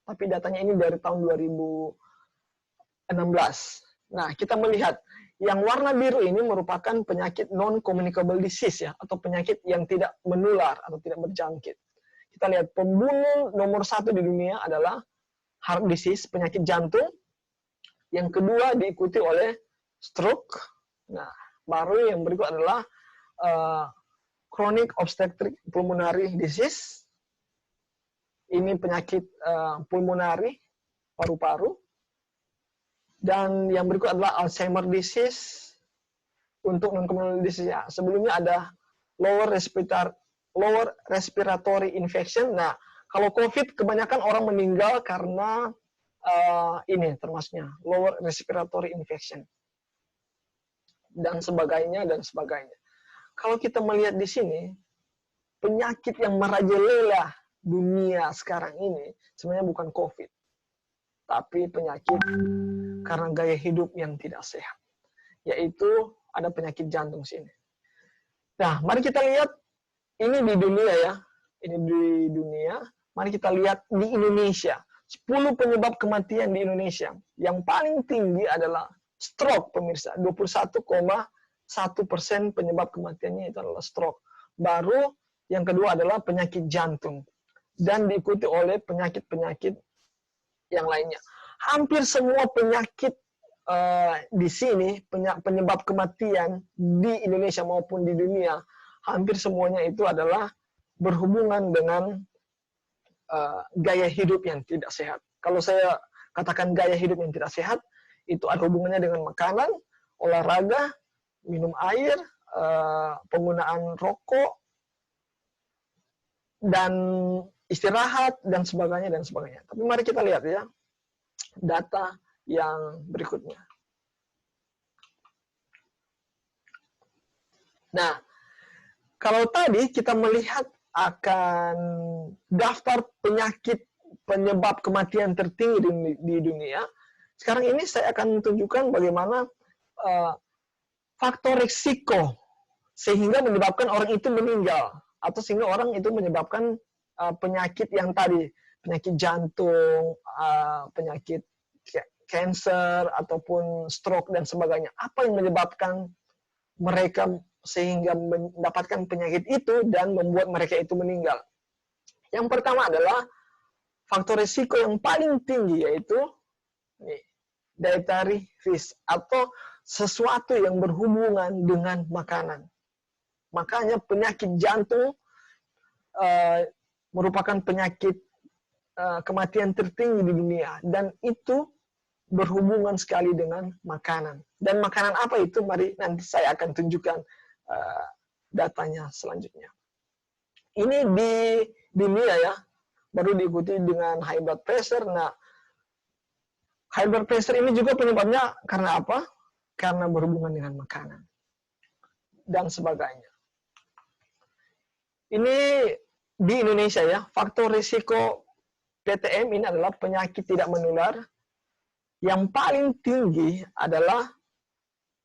tapi datanya ini dari tahun 2016. Nah, kita melihat yang warna biru ini merupakan penyakit non-communicable disease ya, atau penyakit yang tidak menular atau tidak berjangkit. Kita lihat pembunuh nomor 1 di dunia adalah heart disease, penyakit jantung. Yang kedua diikuti oleh stroke. Nah, Baru yang berikut adalah chronic obstructive pulmonary disease. Ini penyakit pulmonari, paru-paru. Dan yang berikut adalah Alzheimer disease untuk non-communicable disease. Sebelumnya ada lower respiratory infection. Nah, kalau COVID kebanyakan orang meninggal karena ini termasuknya lower respiratory infection dan sebagainya dan sebagainya. Kalau kita melihat di sini, penyakit yang merajalela dunia sekarang ini sebenarnya bukan COVID, tapi penyakit karena gaya hidup yang tidak sehat, yaitu ada penyakit jantung sini. Nah, mari kita lihat ini di dunia ya, ini di dunia. Mari kita lihat di Indonesia. 10 penyebab kematian di Indonesia. Yang paling tinggi adalah stroke, pemirsa. 21,1% penyebab kematiannya itu adalah stroke. Baru yang kedua adalah penyakit jantung. Dan diikuti oleh penyakit-penyakit yang lainnya. Hampir semua penyakit di sini, penyebab kematian di Indonesia maupun di dunia, hampir semuanya itu adalah berhubungan dengan gaya hidup yang tidak sehat. Kalau saya katakan gaya hidup yang tidak sehat, itu ada hubungannya dengan makanan, olahraga, minum air, penggunaan rokok, dan istirahat, dan sebagainya, dan sebagainya. Tapi mari kita lihat ya, data yang berikutnya. Nah, kalau tadi kita melihat akan daftar penyakit penyebab kematian tertinggi di dunia, sekarang ini saya akan tunjukkan bagaimana faktor risiko sehingga menyebabkan orang itu meninggal, atau sehingga orang itu menyebabkan penyakit yang tadi, penyakit jantung, penyakit cancer, ataupun stroke, dan sebagainya. Apa yang menyebabkan mereka sehingga mendapatkan penyakit itu dan membuat mereka itu meninggal. Yang pertama adalah faktor risiko yang paling tinggi, yaitu dietary risk, atau sesuatu yang berhubungan dengan makanan. Makanya penyakit jantung merupakan penyakit kematian tertinggi di dunia, dan itu berhubungan sekali dengan makanan. Dan makanan apa itu? Mari nanti saya akan tunjukkan datanya selanjutnya. Ini di dunia ya, baru diikuti dengan high blood pressure. Nah, high blood pressure ini juga penyebabnya karena apa? Karena berhubungan dengan makanan dan sebagainya. Ini di Indonesia ya, faktor risiko PTM ini adalah penyakit tidak menular. Yang paling tinggi adalah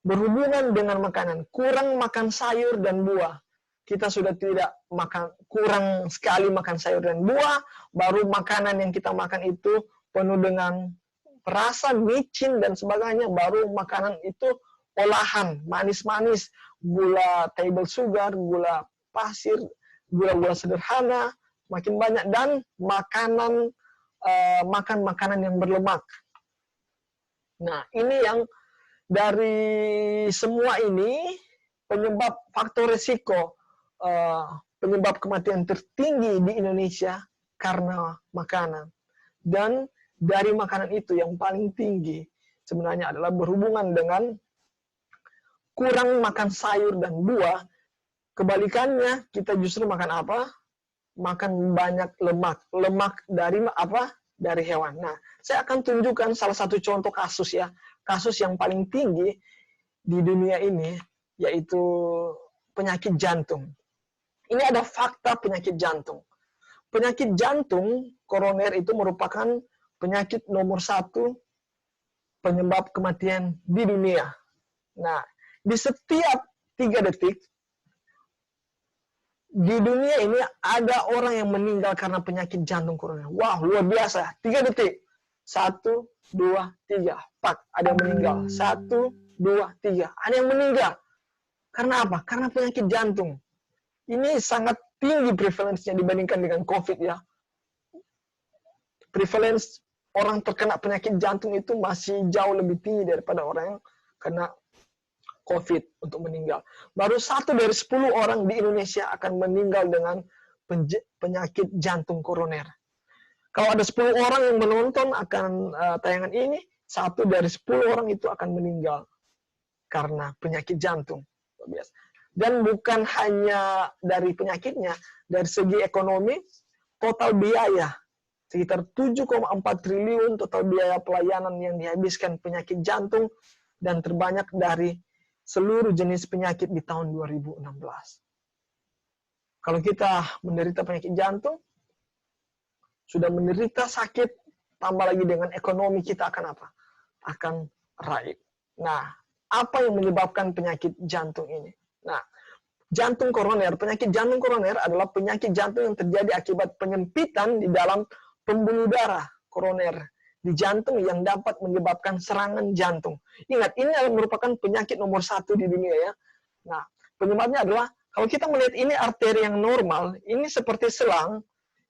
berhubungan dengan makanan. Kurang makan sayur dan buah. Kita sudah tidak makan, kurang sekali makan sayur dan buah, baru makanan yang kita makan itu penuh dengan perasa, micin, dan sebagainya. Baru makanan itu olahan, manis-manis, gula table sugar, gula pasir, gula-gula sederhana, makin banyak, dan makanan makan makanan yang berlemak. Nah, ini yang dari semua ini penyebab faktor risiko penyebab kematian tertinggi di Indonesia karena makanan. Dan dari makanan itu yang paling tinggi sebenarnya adalah berhubungan dengan kurang makan sayur dan buah. Kebalikannya, kita justru makan apa? Makan banyak lemak. Lemak dari apa? Dari hewan. Nah, saya akan tunjukkan salah satu contoh kasus ya. Kasus yang paling tinggi di dunia ini, yaitu penyakit jantung. Ini ada fakta penyakit jantung. Penyakit jantung koroner itu merupakan penyakit nomor 1 penyebab kematian di dunia. Nah, di setiap 3 detik, di dunia ini ada orang yang meninggal karena penyakit jantung koroner. Wah, luar biasa. 3 detik. 1, 2, 3. Pak, ada yang meninggal. 1, 2, 3. Ada yang meninggal. Karena apa? Karena penyakit jantung. Ini sangat tinggi prevalensinya dibandingkan dengan COVID ya. Prevalence orang terkena penyakit jantung itu masih jauh lebih tinggi daripada orang yang kena COVID untuk meninggal. Baru 1 dari 10 orang di Indonesia akan meninggal dengan penyakit jantung koroner. Kalau ada 10 orang yang menonton akan tayangan ini, 1 dari 10 orang itu akan meninggal karena penyakit jantung. Dan bukan hanya dari penyakitnya, dari segi ekonomi, total biaya sekitar 7,4 triliun total biaya pelayanan yang dihabiskan penyakit jantung dan terbanyak dari seluruh jenis penyakit di tahun 2016. Kalau kita menderita penyakit jantung, sudah menderita sakit, tambah lagi dengan ekonomi kita akan apa? Akan raib. Nah, apa yang menyebabkan penyakit jantung ini? Nah, jantung koroner, penyakit jantung koroner adalah penyakit jantung yang terjadi akibat penyempitan di dalam pembuluh darah koroner di jantung yang dapat menyebabkan serangan jantung. Ingat, ini adalah merupakan penyakit nomor 1 di dunia ya. Nah, penyebabnya adalah kalau kita melihat ini arteri yang normal, ini seperti selang,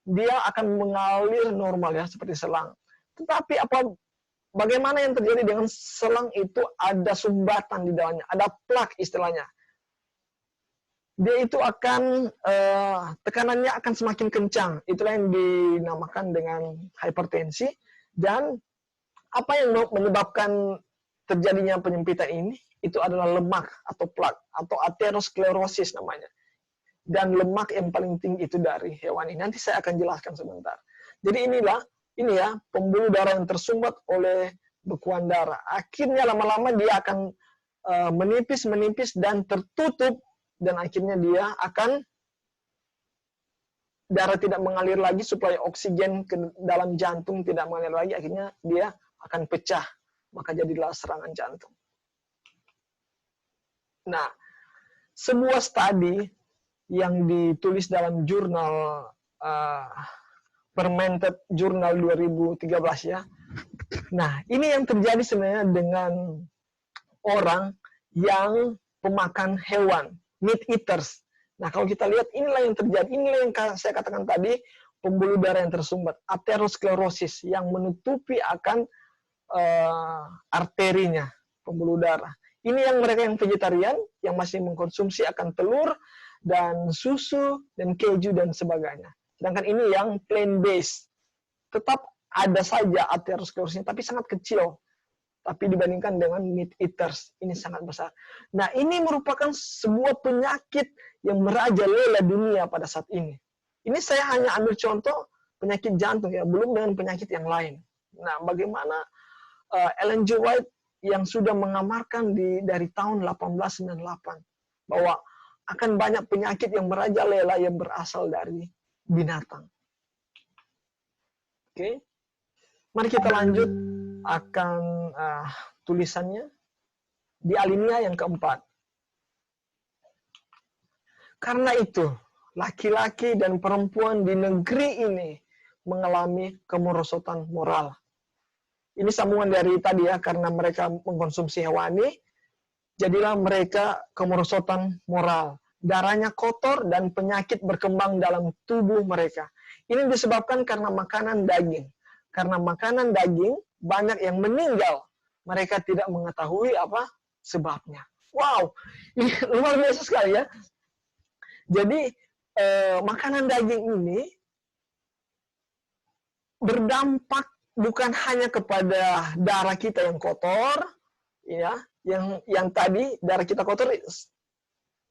dia akan mengalir normal ya, seperti selang. Tetapi bagaimana yang terjadi dengan selang itu? Ada sumbatan di dalamnya, ada plak istilahnya. Dia itu akan tekanannya akan semakin kencang. Itulah yang dinamakan dengan hipertensi. Dan apa yang menyebabkan terjadinya penyempitan ini? Itu adalah lemak atau plak atau aterosklerosis namanya. Dan lemak yang paling tinggi itu dari hewan ini. Nanti saya akan jelaskan sebentar. Jadi ini ya pembuluh darah yang tersumbat oleh bekuan darah. Akhirnya lama-lama dia akan menipis dan tertutup. Dan akhirnya dia akan darah tidak mengalir lagi, suplai oksigen ke dalam jantung tidak mengalir lagi, akhirnya dia akan pecah, maka jadilah serangan jantung. Nah, sebuah studi yang ditulis dalam jurnal Fermented Journal 2013 ya. Nah, ini yang terjadi sebenarnya dengan orang yang pemakan hewan, meat eaters. Nah, kalau kita lihat, inilah yang terjadi. Inilah yang saya katakan tadi, pembuluh darah yang tersumbat, aterosklerosis, yang menutupi akan arterinya, pembuluh darah. Ini yang mereka yang vegetarian, yang masih mengkonsumsi akan telur, dan susu, dan keju, dan sebagainya. Sedangkan ini yang plant-based. Tetap ada saja aterosklerosisnya, tapi sangat kecil. Tapi dibandingkan dengan meat eaters, ini sangat besar. Nah, ini merupakan sebuah penyakit yang merajalela dunia pada saat ini. Ini saya hanya ambil contoh penyakit jantung ya, belum dengan penyakit yang lain. Nah, bagaimana Ellen G. White yang sudah mengamarkan dari tahun 1898 bahwa akan banyak penyakit yang merajalela yang berasal dari binatang. Oke. Mari kita lanjut akan tulisannya di alinea yang keempat. Karena itu, laki-laki dan perempuan di negeri ini mengalami kemerosotan moral. Ini sambungan dari tadi ya, karena mereka mengkonsumsi hewani, jadilah mereka kemerosotan moral. Darahnya kotor dan penyakit berkembang dalam tubuh mereka. Ini disebabkan karena makanan daging. Karena makanan daging, banyak yang meninggal. Mereka tidak mengetahui apa sebabnya. Wow, ini luar biasa sekali ya. Jadi, makanan daging ini berdampak bukan hanya kepada darah kita yang kotor, ya, yang tadi darah kita kotor,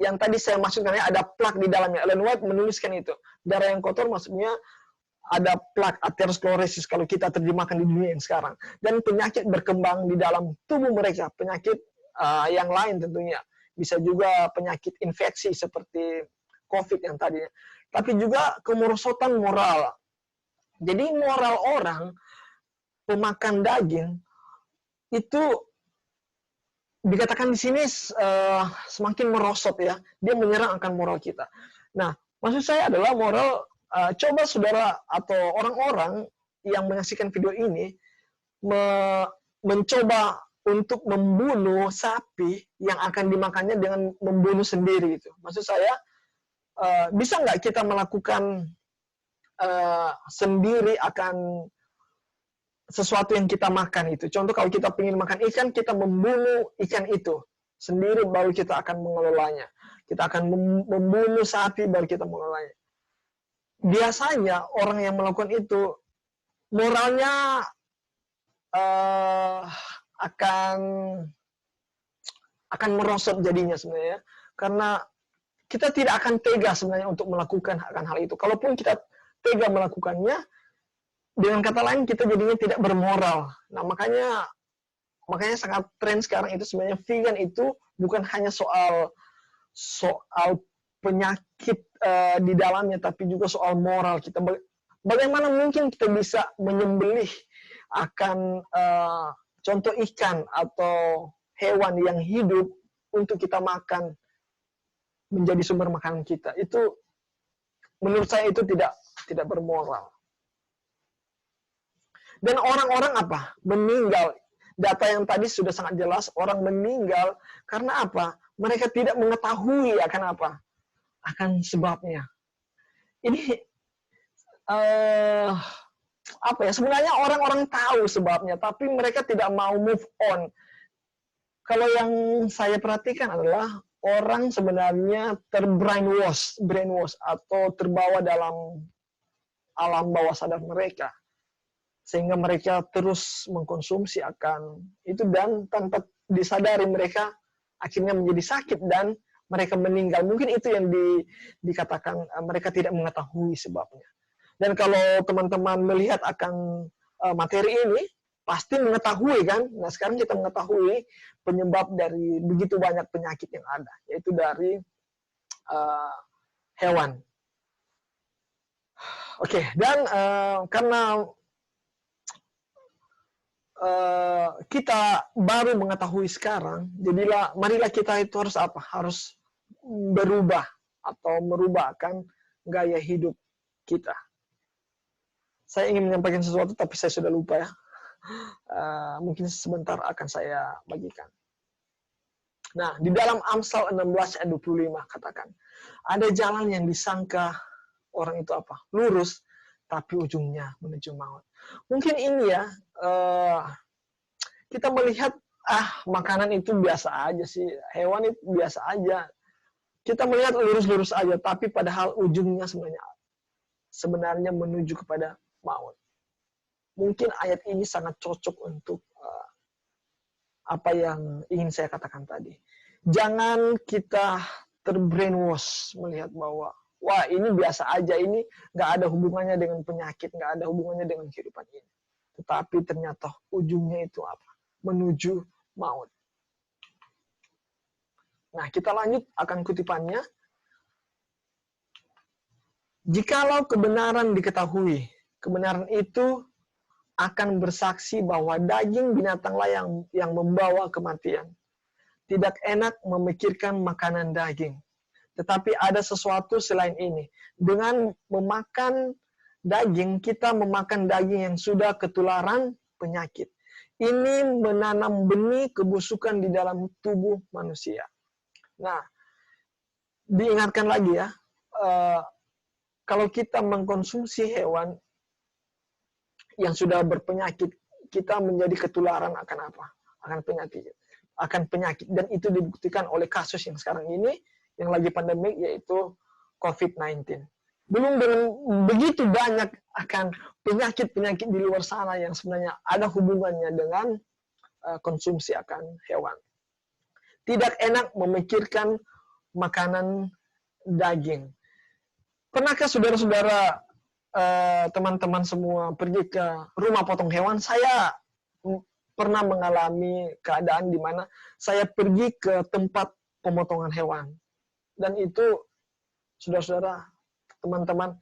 yang tadi saya maksudkan ya, ada plak di dalamnya. Ellen White menuliskan itu. Darah yang kotor maksudnya ada plak, aterosklerosis kalau kita terjemahkan di dunia yang sekarang. Dan penyakit berkembang di dalam tubuh mereka, penyakit yang lain tentunya. Bisa juga penyakit infeksi seperti COVID yang tadinya. Tapi juga kemerosotan moral. Jadi moral orang pemakan daging itu dikatakan di sini semakin merosot ya. Dia menyerang akan moral kita. Nah, maksud saya adalah moral. Coba saudara atau orang-orang yang menyaksikan video ini mencoba untuk membunuh sapi yang akan dimakannya dengan membunuh sendiri itu. Maksud saya, bisa nggak kita melakukan sendiri akan sesuatu yang kita makan itu? Contoh kalau kita ingin makan ikan, kita membunuh ikan itu. sendiri baru kita akan mengelolanya. Kita akan membunuh sapi baru kita mengelolanya. Biasanya orang yang melakukan itu moralnya akan merosot jadinya sebenarnya, karena kita tidak akan tega sebenarnya untuk melakukan hal itu. Kalaupun kita tega melakukannya, dengan kata lain kita jadinya tidak bermoral. Nah, makanya sangat tren sekarang itu sebenarnya vegan itu bukan hanya soal penyakit di dalamnya, tapi juga soal moral kita. Bagaimana mungkin kita bisa menyembelih akan contoh ikan atau hewan yang hidup untuk kita makan menjadi sumber makanan kita? Itu menurut saya itu tidak bermoral. Dan orang-orang apa? Meninggal. Data yang tadi sudah sangat jelas, orang meninggal karena apa? Mereka tidak mengetahui akan apa? Akan sebabnya. Ini apa ya? Sebenarnya orang-orang tahu sebabnya, tapi mereka tidak mau move on. Kalau yang saya perhatikan adalah orang sebenarnya terbrainwash atau terbawa dalam alam bawah sadar mereka, sehingga mereka terus mengkonsumsi akan itu, dan tanpa disadari mereka akhirnya menjadi sakit dan mereka meninggal. Mungkin itu yang dikatakan mereka tidak mengetahui sebabnya. Dan kalau teman-teman melihat akan materi ini, pasti mengetahui kan? Nah, sekarang kita mengetahui penyebab dari begitu banyak penyakit yang ada, yaitu dari hewan. Oke, dan karena kita baru mengetahui sekarang, jadilah marilah kita itu harus apa? Harus berubah atau merubahkan gaya hidup kita. Saya ingin menyampaikan sesuatu tapi saya sudah lupa ya. Mungkin sebentar akan saya bagikan. Nah, di dalam Amsal 16 ayat 25 katakan, ada jalan yang disangka orang itu apa? Lurus, tapi ujungnya menuju maut. Mungkin ini ya, kita melihat makanan itu biasa aja sih, hewan itu biasa aja. Kita melihat lurus-lurus aja, tapi padahal ujungnya sebenarnya menuju kepada maut. Mungkin ayat ini sangat cocok untuk apa yang ingin saya katakan tadi. Jangan kita terbrainwash melihat bahwa wah ini biasa aja, ini nggak ada hubungannya dengan penyakit, nggak ada hubungannya dengan kehidupan ini. Tetapi ternyata ujungnya itu apa? Menuju maut. Nah, kita lanjut akan kutipannya. Jikalau kebenaran diketahui, kebenaran itu akan bersaksi bahwa daging binatanglah yang membawa kematian. Tidak enak memikirkan makanan daging. Tetapi ada sesuatu selain ini. Dengan memakan daging, kita memakan daging yang sudah ketularan penyakit. Ini menanam benih kebusukan di dalam tubuh manusia. Nah, diingatkan lagi ya, kalau kita mengkonsumsi hewan yang sudah berpenyakit, kita menjadi ketularan akan apa? Akan penyakit. Dan itu dibuktikan oleh kasus yang sekarang ini, yang lagi pandemik, yaitu COVID-19. Belum begitu banyak akan penyakit-penyakit di luar sana yang sebenarnya ada hubungannya dengan konsumsi akan hewan. Tidak enak memikirkan makanan daging. Pernahkah saudara-saudara, teman-teman semua pergi ke rumah potong hewan? Saya pernah mengalami keadaan di mana saya pergi ke tempat pemotongan hewan. Dan itu, saudara-saudara, teman-teman,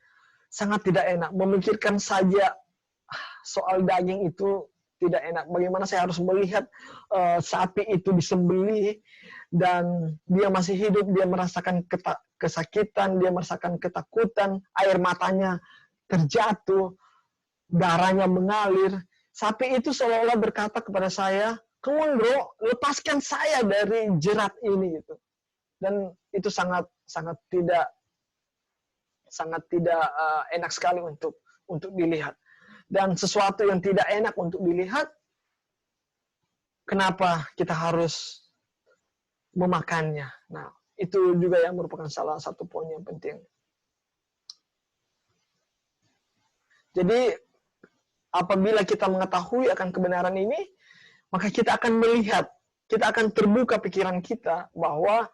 sangat tidak enak. Memikirkan saja soal daging itu tidak enak. Bagaimana saya harus melihat sapi itu disembelih dan dia masih hidup, dia merasakan kesakitan, dia merasakan ketakutan, air matanya terjatuh, darahnya mengalir. Sapi itu seolah-olah berkata kepada saya, "Come on bro, lepaskan saya dari jerat ini," gitu. Dan itu sangat tidak enak sekali untuk dilihat. Dan sesuatu yang tidak enak untuk dilihat, kenapa kita harus memakannya. Nah, itu juga yang merupakan salah satu poin yang penting. Jadi, apabila kita mengetahui akan kebenaran ini, maka kita akan melihat, kita akan terbuka pikiran kita bahwa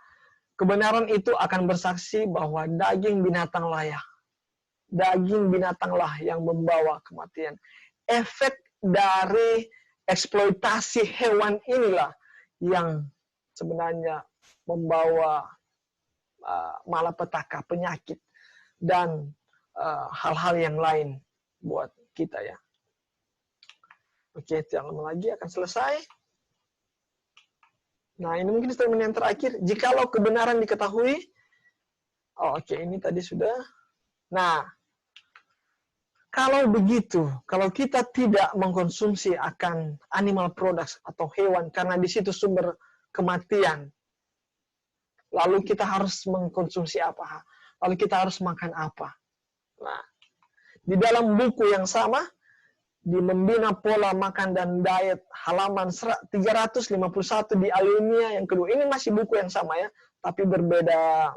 kebenaran itu akan bersaksi bahwa daging binatanglah yang membawa kematian. Efek dari eksploitasi hewan inilah yang sebenarnya membawa malapetaka, penyakit, dan hal-hal yang lain buat kita ya. Oke, jangan lama lagi akan selesai. Nah, ini mungkin statement yang terakhir. Jikalau kebenaran diketahui, oke, ini tadi sudah. Nah, kalau begitu, kalau kita tidak mengkonsumsi akan animal products atau hewan, karena di situ sumber kematian, lalu kita harus mengkonsumsi apa? Lalu kita harus makan apa? Nah, di dalam buku yang sama, di Membina Pola Makan dan Diet, halaman 351 di alinea yang kedua. Ini masih buku yang sama ya, tapi berbeda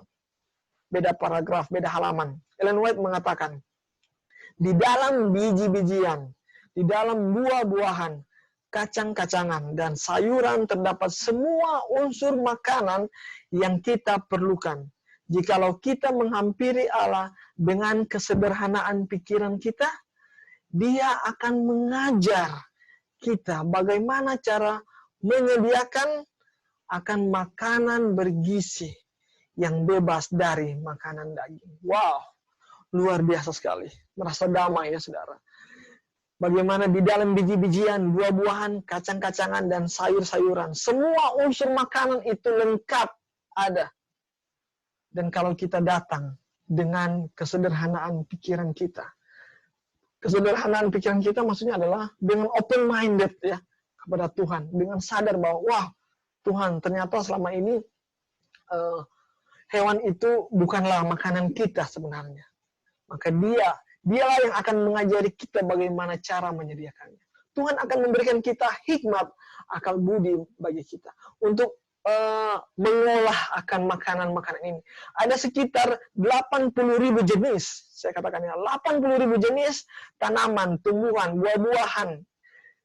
paragraf, beda halaman. Ellen White mengatakan, di dalam biji-bijian, di dalam buah-buahan, kacang-kacangan, dan sayuran terdapat semua unsur makanan yang kita perlukan. Jikalau kita menghampiri Allah dengan kesederhanaan pikiran kita, Dia akan mengajar kita bagaimana cara menyediakan akan makanan bergizi yang bebas dari makanan daging. Wow, luar biasa sekali. Merasa damai ya saudara. Bagaimana di dalam biji-bijian, buah-buahan, kacang-kacangan, dan sayur-sayuran. Semua unsur makanan itu lengkap ada. Dan kalau kita datang dengan kesederhanaan pikiran kita, kesederhanaan pikiran kita maksudnya adalah dengan open-minded ya kepada Tuhan. Dengan sadar bahwa, wah Tuhan ternyata selama ini hewan itu bukanlah makanan kita sebenarnya. Maka dialah yang akan mengajari kita bagaimana cara menyediakannya. Tuhan akan memberikan kita hikmat, akal budi bagi kita. Untuk mengolah akan makanan-makanan ini. Ada sekitar 80.000 jenis, saya katakan ya, 80.000 jenis tanaman, tumbuhan, buah-buahan,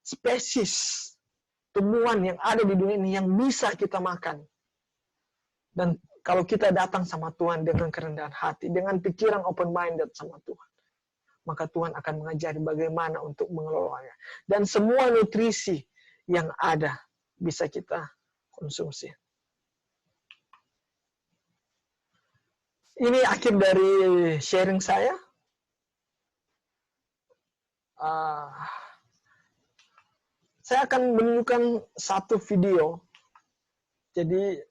spesies tumbuhan yang ada di dunia ini yang bisa kita makan. Dan kalau kita datang sama Tuhan dengan kerendahan hati, dengan pikiran open-minded sama Tuhan, maka Tuhan akan mengajari bagaimana untuk mengelolanya. Dan semua nutrisi yang ada bisa kita konsumsi. Ini akhir dari sharing saya. Saya akan menunjukkan satu video. Jadi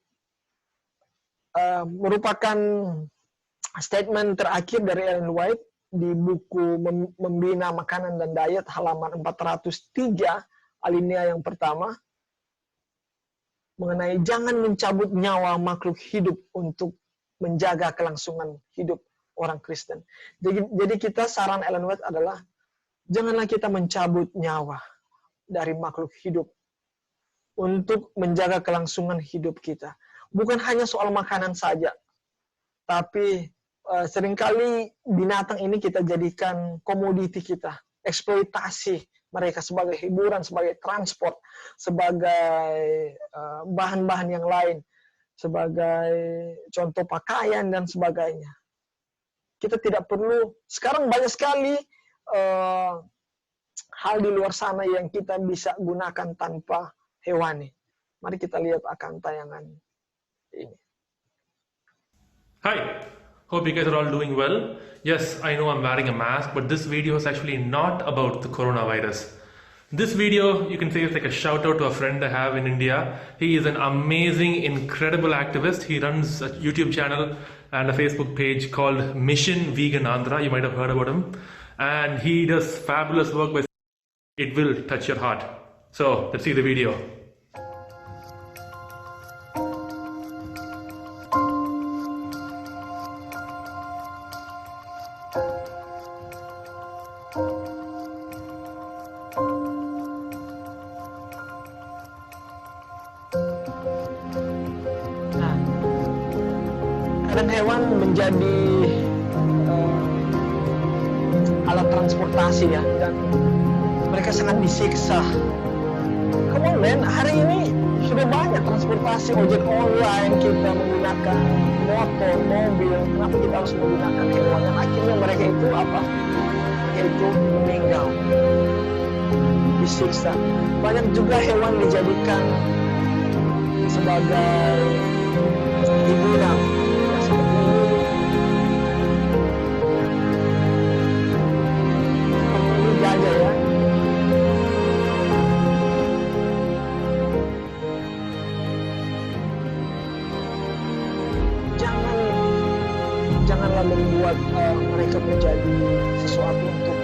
merupakan statement terakhir dari Ellen White di buku Membina Makanan dan Diet halaman 403 alinea yang pertama, mengenai jangan mencabut nyawa makhluk hidup untuk menjaga kelangsungan hidup orang Kristen. Jadi kita saran Ellen White adalah janganlah kita mencabut nyawa dari makhluk hidup untuk menjaga kelangsungan hidup kita. Bukan hanya soal makanan saja, tapi seringkali binatang ini kita jadikan komoditi kita, eksploitasi mereka sebagai hiburan, sebagai transport, sebagai bahan-bahan yang lain, sebagai contoh pakaian dan sebagainya. Kita tidak perlu, sekarang banyak sekali hal di luar sana yang kita bisa gunakan tanpa hewani. Mari kita lihat akan tayangan ini. Hi, hope you guys are all doing well. Yes, I know I'm wearing a mask, but this video is actually not about the coronavirus. This video, you can say, is like a shout out to a friend I have in India. He is an amazing, incredible activist. He runs a YouTube channel and a Facebook page called Mission Vegan Andhra. You might have heard about him. And he does fabulous work with it will touch your heart. So let's see the video. dan hewan menjadi alat transportasi ya, dan mereka sangat disiksa. Kemudian hari ini sudah banyak transportasi ojek online, kita menggunakan motor, mobil. Kenapa kita harus menggunakan hewan? Dan akhirnya mereka itu apa? Yaitu meninggal, disiksa. Banyak juga hewan dijadikan sebagai hiburan. Ya, seperti ini. Seperti ini gajah ya. Janganlah membuat mereka menjadi sesuatu untuk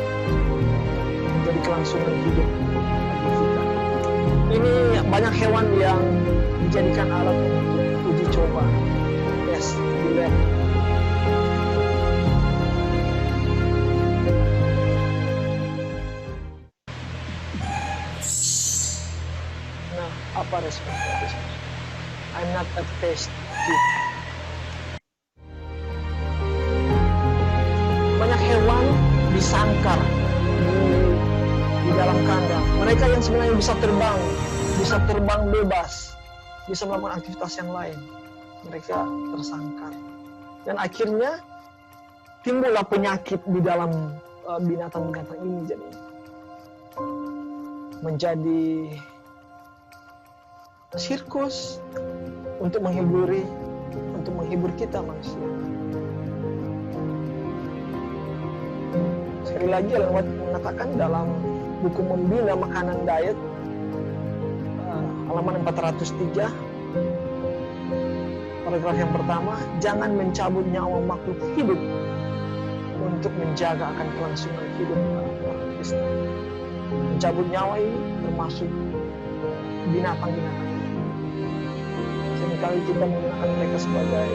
menjadi kelangsungan hidup bagi kita. Ini banyak hewan yang dijadikan alat untuk uji coba, tes di lab. Nah, apa responsnya? I'm not a test kit. Banyak hewan disangkar di dalam kandang. Mereka yang sebenarnya bisa terbang bebas, bisa melakukan aktivitas yang lain, mereka tersangkar. Dan akhirnya timbullah penyakit di dalam binatang-binatang ini, jadi menjadi sirkus untuk menghibur kita manusia. Sekali lagi Ellen White mengatakan dalam buku Membina Makanan Diet halaman 403 paragraf yang pertama, jangan mencabut nyawa makhluk hidup untuk menjaga akan kelangsungan hidup orang Kristen. Mencabut nyawa ini termasuk binatang-binatang. Seringkali kita menggunakan mereka sebagai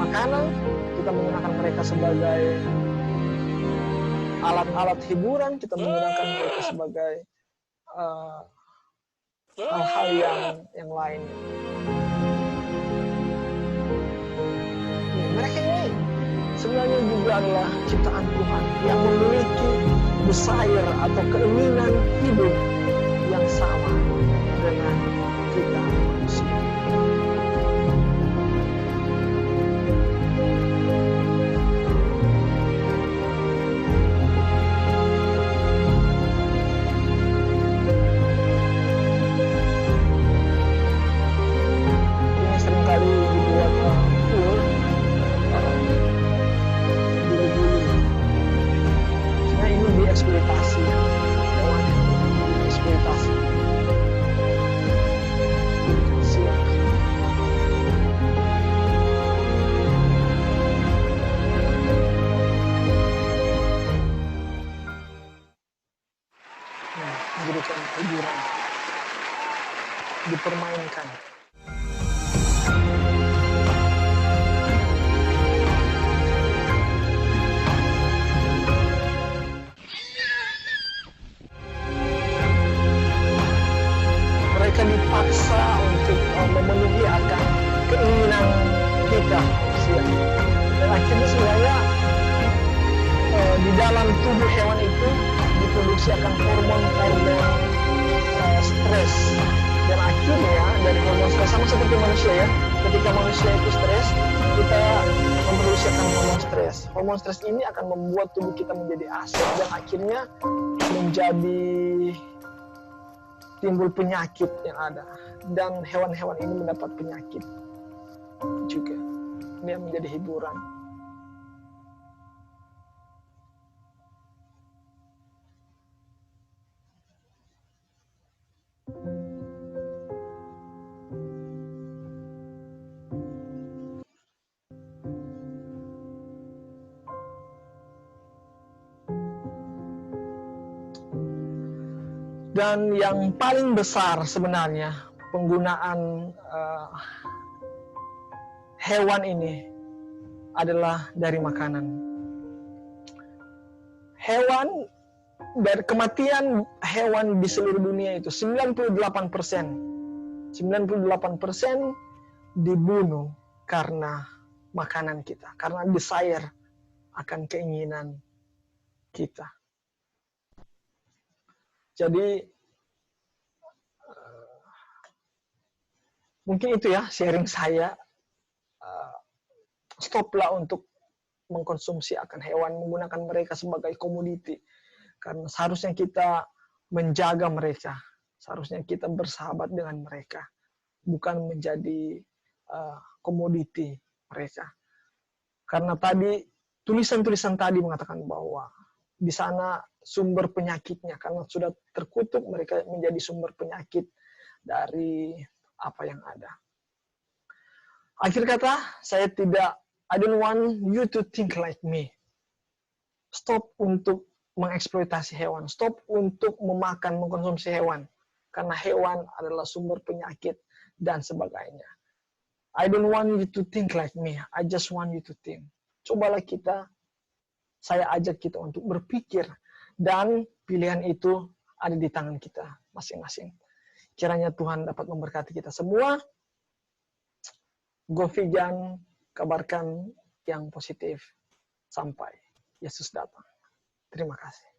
makanan, kita menggunakan mereka sebagai alat-alat hiburan, kita menggunakan mereka sebagai hal-hal yang lain. Mereka ini sebenarnya juga adalah ciptaan Tuhan yang memiliki desire atau keinginan hidup yang sama dengan kita manusia. Eksploitasi, hewan eksploitasi. Memberikan hiburan, dipermainkan. Mereka dipaksa untuk memenuhi akan keinginan kita manusia. Dan akhirnya sebenarnya di dalam tubuh hewan itu diproduksi akan hormon-hormon stres. Dan akhirnya dari hormon stres sama seperti manusia ya, ketika manusia itu stres, kita memproduksi akan hormon stres. Hormon stres ini akan membuat tubuh kita menjadi asam dan akhirnya menjadi timbul penyakit yang ada, dan hewan-hewan ini mendapat penyakit juga. Ini menjadi hiburan. Dan yang paling besar sebenarnya penggunaan hewan ini adalah dari makanan. Hewan, dari kematian hewan di seluruh dunia itu 98% dibunuh karena makanan kita, karena desire akan keinginan kita. Jadi mungkin itu ya sharing saya. Stoplah untuk mengkonsumsi akan hewan, menggunakan mereka sebagai komoditi. Karena seharusnya kita menjaga mereka, seharusnya kita bersahabat dengan mereka, bukan menjadi komoditi mereka. Karena tadi tulisan-tulisan tadi mengatakan bahwa di sana sumber penyakitnya, karena sudah terkutuk mereka menjadi sumber penyakit dari apa yang ada. Akhir kata, I don't want you to think like me. Stop untuk mengeksploitasi hewan, stop untuk mengkonsumsi hewan, karena hewan adalah sumber penyakit dan sebagainya. I don't want you to think like me, I just want you to think. Cobalah saya ajak kita untuk berpikir, dan pilihan itu ada di tangan kita masing-masing. Kiranya Tuhan dapat memberkati kita semua. Go vegan, kabarkan yang positif sampai Yesus datang. Terima kasih.